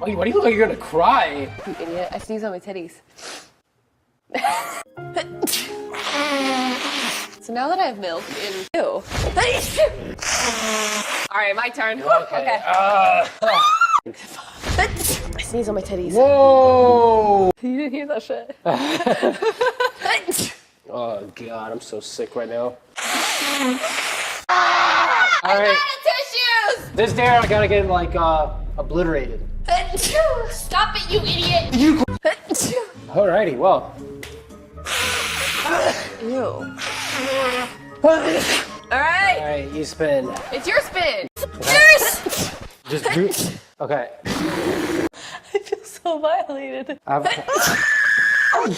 Wait, why do you look like you're gonna cry? You idiot. I sneezed on my titties. So now that I have milk in you. Alright, my turn. Okay. I sneezed on my titties. Whoa! You didn't hear that shit. Oh god, I'm so sick right now. I Alright. got tissues! This dare I gotta get like obliterated. Stop it, you idiot! Alrighty, well. Ew. Alright. Alright, you spin. It's your spin. Yours! Just do. Okay. I feel so violated.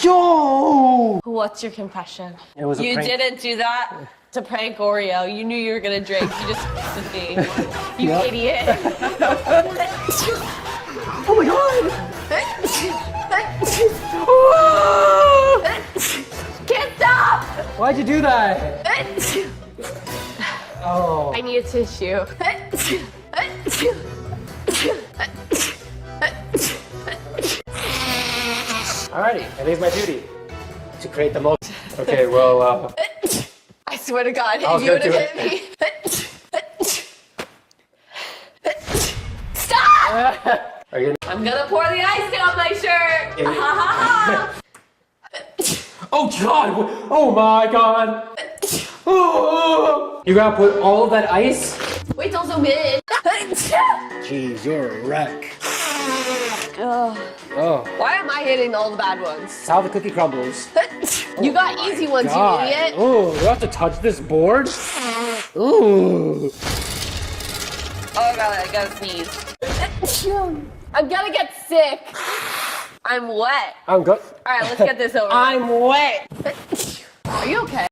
Yo! What's your confession? It was a You prank. didn't do that to prank Oreo. You knew you were gonna drink. You just with me. You idiot. Oh my god! Can't stop! Why'd you do that? Oh. I need a tissue. Alrighty, I think it's my duty to create the most. Okay, well, I swear to God, I was if you would gonna have do hit me. Stop! are you I'm gonna pour the ice down my shirt. Yeah. Ha ha ha. Oh god! Oh my god! Oh. You gotta put all of that ice? Wait till zoom in. Jeez, you're a wreck. Ugh. Oh, Why am I hitting all the bad ones? that's how the cookie crumbles. You got easy ones, God. you idiot. Oh, you have to touch this board? Ooh. Oh god, I gotta sneeze. I'm gonna get sick. I'm wet. I'm good. Alright, let's get this over. I'm wet. Are you okay?